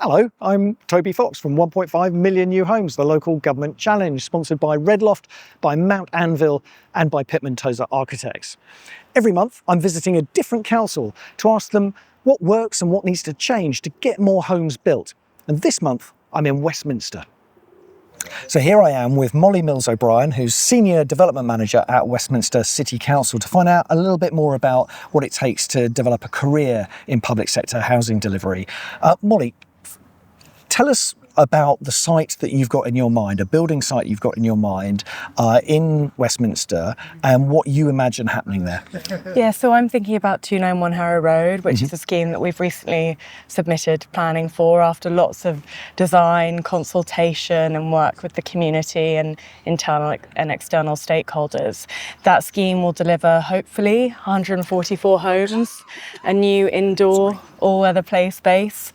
Hello, I'm Toby Fox from 1.5 Million New Homes, the local government challenge, sponsored by Redloft, by Mount Anvil and by Pitman Tozer Architects. Every month I'm visiting a different council to ask them what works and what needs to change to get more homes built. And this month I'm in Westminster. So here I am with Mollie Mills-O'Brien, who's Senior Development Manager at Westminster City Council, to find out a little bit more about what it takes to develop a career in public sector housing delivery. Mollie, tell us about the site that you've got in your mind, a building site you've got in your mind in Westminster, and what you imagine happening there. Yeah, so I'm thinking about 291 Harrow Road, which is a scheme that we've recently submitted planning for after lots of design, consultation and work with the community and internal and external stakeholders. That scheme will deliver hopefully 144 homes, a new indoor all-weather play space,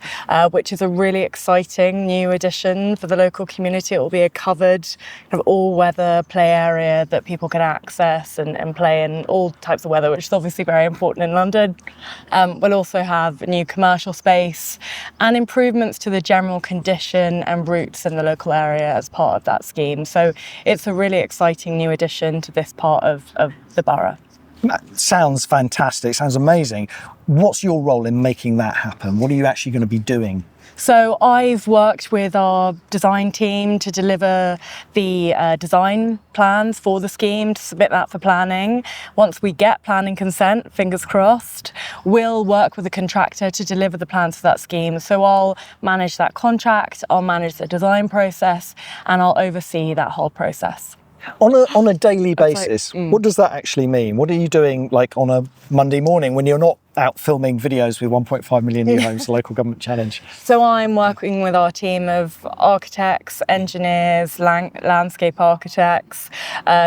which is a really exciting new addition for the local community. It will be a covered kind of all-weather play area that people can access and play in all types of weather, which is obviously very important in London. We'll also have a new commercial space and improvements to the general condition and routes in the local area as part of that scheme. So it's a really exciting new addition to this part of the borough. That sounds fantastic, sounds amazing. What's your role in making that happen? What are you actually going to be doing? So I've worked with our design team to deliver the design plans for the scheme, to submit that for planning. Once we get planning consent, fingers crossed, we'll work with the contractor to deliver the plans for that scheme. So I'll manage that contract, I'll manage the design process, and I'll oversee that whole process. On a daily basis, what does that actually mean? What are you doing like on a Monday morning when you're not out filming videos with 1.5 Million New Homes, the local government challenge? So I'm working with our team of architects, engineers, landscape architects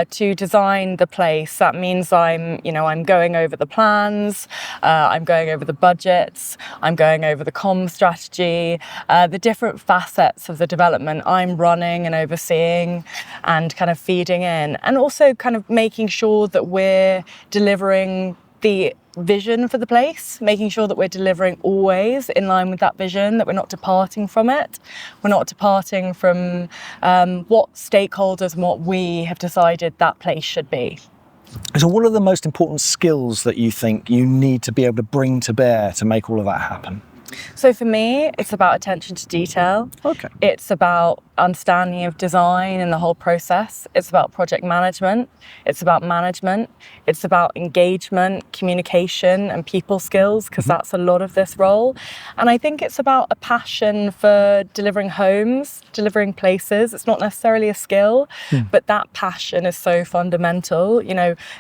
to design the place. That means I'm going over the plans, I'm going over the budgets, I'm going over the comm strategy, the different facets of the development I'm running and overseeing and kind of feeding in, and also kind of making sure that we're delivering the vision for the place, making sure that we're delivering always in line with that vision, that we're not departing from it. We're not departing from what stakeholders and what we have decided that place should be. So what are the most important skills that you think you need to be able to bring to bear to make all of that happen? So for me, it's about attention to detail. Okay. It's about understanding of design and the whole process. It's about project management. It's about management. It's about engagement, communication and people skills, because that's a lot of this role. And I think it's about a passion for delivering homes, delivering places. It's not necessarily a skill, but that passion is so fundamental,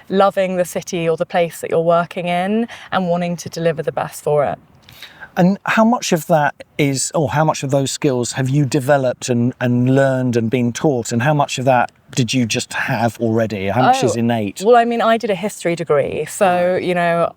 loving the city or the place that you're working in and wanting to deliver the best for it. And how much of that is, or how much of those skills have you developed and learned and been taught? And how much of that did you just have already? How much is innate? Well, I mean, I did a history degree. So,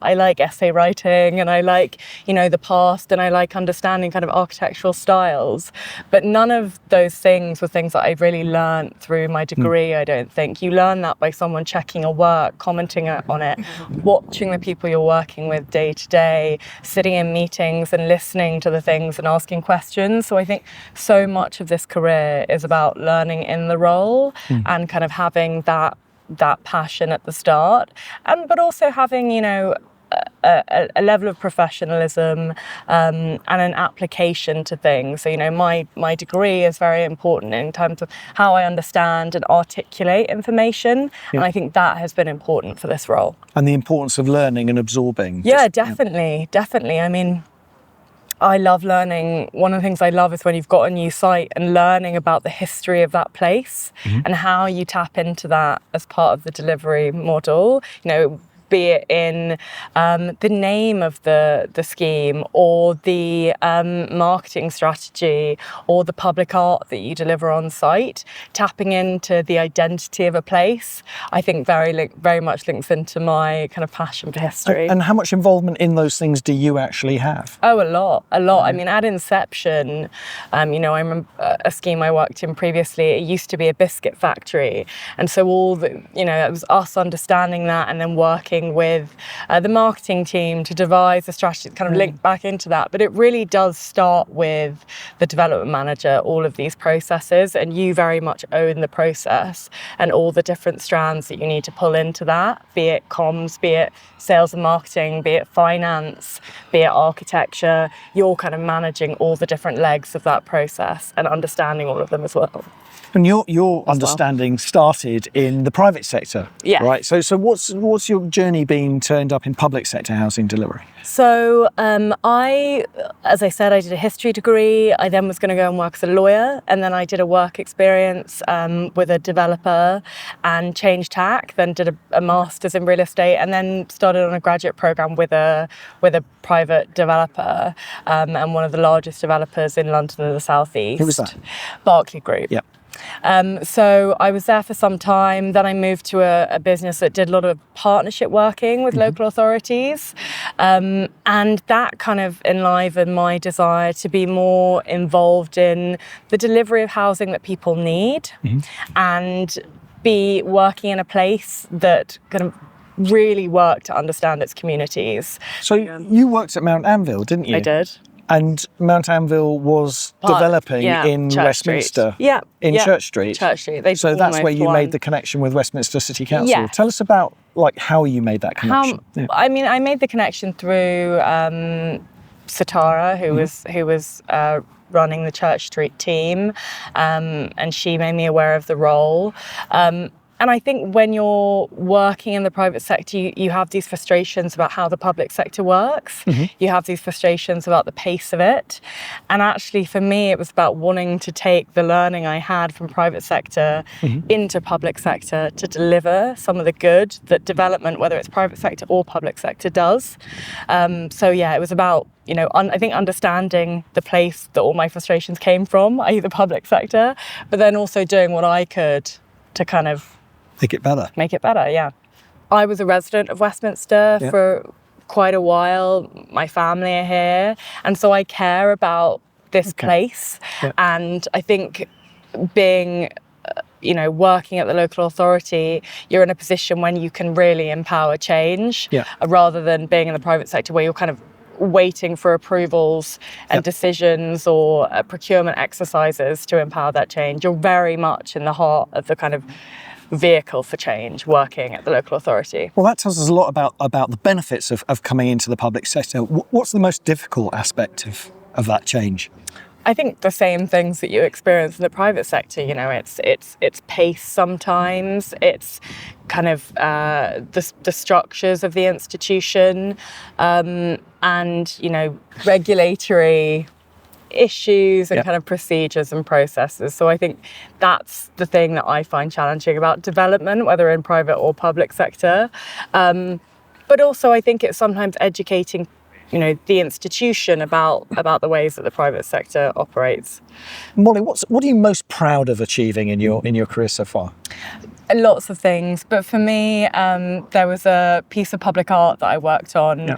I like essay writing and I like, the past and I like understanding kind of architectural styles. But none of those things were things that I really learned through my degree, I don't think. You learn that by someone checking your work, commenting on it, watching the people you're working with day to day, sitting in meetings and listening to the things and asking questions. So I think so much of this career is about learning in the role and kind of having that passion at the start, but also having, a level of professionalism and an application to things. So, my degree is very important in terms of how I understand and articulate information. Yeah. And I think that has been important for this role. And the importance of learning and absorbing. Yeah, definitely. I mean, I love learning. One of the things I love is when you've got a new site and learning about the history of that place and how you tap into that as part of the delivery model. Be it in the name of the scheme or the marketing strategy or the public art that you deliver on site, tapping into the identity of a place, I think very much links into my kind of passion for history. And how much involvement in those things do you actually have? Oh, a lot. I mean, at inception, I remember a scheme I worked in previously, it used to be a biscuit factory. And so it was us understanding that and then working working with the marketing team to devise the strategy, kind of link back into that. But it really does start with the development manager, all of these processes, and you very much own the process and all the different strands that you need to pull into that, be it comms, be it sales and marketing, be it finance, be it architecture. You're kind of managing all the different legs of that process and understanding all of them as well. And your understanding started in the private sector, right? So what's your journey been to end up in public sector housing delivery? So as I said, I did a history degree. I then was going to go and work as a lawyer, and then I did a work experience with a developer and changed tack. Then did a master's in real estate, and then started on a graduate program with a private developer and one of the largest developers in London and the South East. Who was that? Barclay Group. Yeah. So I was there for some time. Then I moved to a business that did a lot of partnership working with local authorities. And that kind of enlivened my desire to be more involved in the delivery of housing that people need and be working in a place that kind of really worked to understand its communities. So you worked at Mount Anvil, didn't you? I did. And Mount Anvil was developing in Church Westminster, Street. Church Street. Church Street. So that's where you made the connection with Westminster City Council. Yeah. Tell us about how you made that connection. I mean, I made the connection through Satara, who was running the Church Street team, and she made me aware of the role. And I think when you're working in the private sector, you have these frustrations about how the public sector works. You have these frustrations about the pace of it. And actually, for me, it was about wanting to take the learning I had from private sector into public sector to deliver some of the good that development, whether it's private sector or public sector, does. It was about I think understanding the place that all my frustrations came from, i.e. the public sector, but then also doing what I could to kind of Make it better, yeah. I was a resident of Westminster for quite a while. My family are here. And so I care about this place. And I think being, working at the local authority, you're in a position when you can really empower change rather than being in the private sector where you're kind of waiting for approvals and decisions or procurement exercises to empower that change. You're very much in the heart of the kind of vehicle for change working at the local authority. Well, that tells us a lot about the benefits of coming into the public sector. What's the most difficult aspect of that change? I think the same things that you experience in the private sector. It's pace sometimes. It's kind of the structures of the institution, and regulatory issues and kind of procedures and processes. So I think that's the thing that I find challenging about development, whether in private or public sector. But also I think it's sometimes educating the institution about the ways that the private sector operates. Mollie, what are you most proud of achieving in your career so far? Lots of things, but for me, there was a piece of public art that I worked on,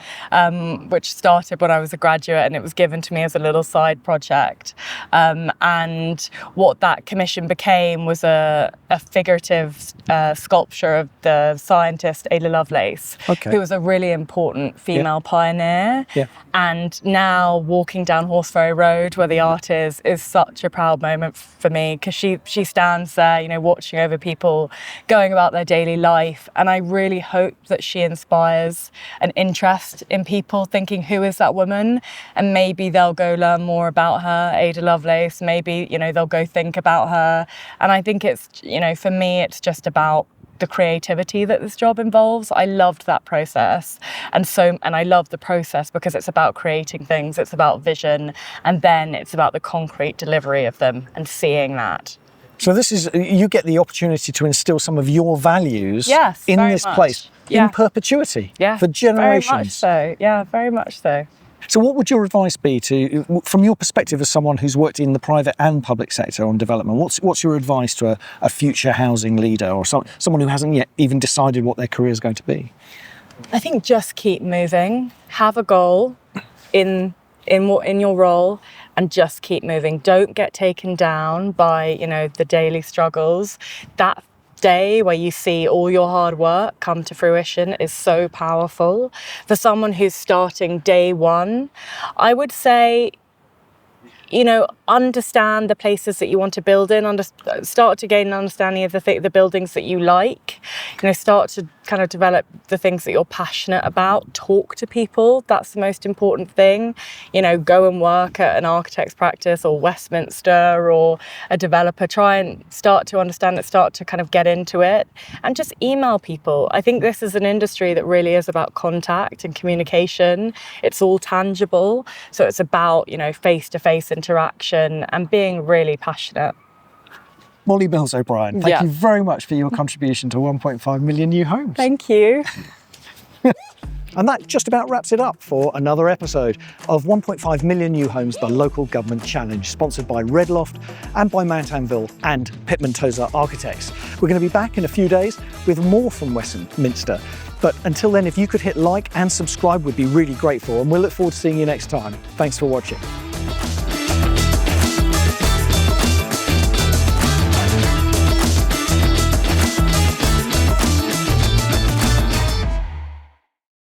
which started when I was a graduate, and it was given to me as a little side project. And what that commission became was a figurative sculpture of the scientist Ada Lovelace, who was a really important female pioneer. And now walking down Harrow Road, where the art is such a proud moment for me, because she stands there, watching over people going about their daily life. And I really hope that she inspires an interest in people thinking, who is that woman? And maybe they'll go learn more about her, Ada Lovelace. Maybe, they'll go think about her. And I think it's, for me, it's just about the creativity that this job involves. I loved that process. And I love the process because it's about creating things. It's about vision. And then it's about the concrete delivery of them and seeing that. So you get the opportunity to instill some of your values in this place in perpetuity for generations. Very much so. Yeah, very much so. So what would your advice be from your perspective as someone who's worked in the private and public sector on development? What's your advice to a future housing leader or someone who hasn't yet even decided what their career is going to be? I think just keep moving. Have a goal in your role and just keep moving. Don't get taken down by, the daily struggles. That day where you see all your hard work come to fruition is so powerful. For someone who's starting day one, I would say, understand the places that you want to build in, start to gain an understanding of the buildings that you like, start to kind of develop the things that you're passionate about, talk to people. That's the most important thing. Go and work at an architect's practice or Westminster or a developer. Try and start to understand it, start to kind of get into it, and just email people. I think this is an industry that really is about contact and communication. It's all tangible. So it's about, face-to-face interaction and being really passionate. Mollie Mills O'Brien, thank you very much for your contribution to 1.5 million new homes. Thank you. And that just about wraps it up for another episode of 1.5 Million New Homes, the Local Government Challenge, sponsored by Redloft and by Mount Anvil and Pitman Tozer Architects. We're going to be back in a few days with more from Westminster. But until then, if you could hit like and subscribe, we'd be really grateful, and we'll look forward to seeing you next time. Thanks for watching.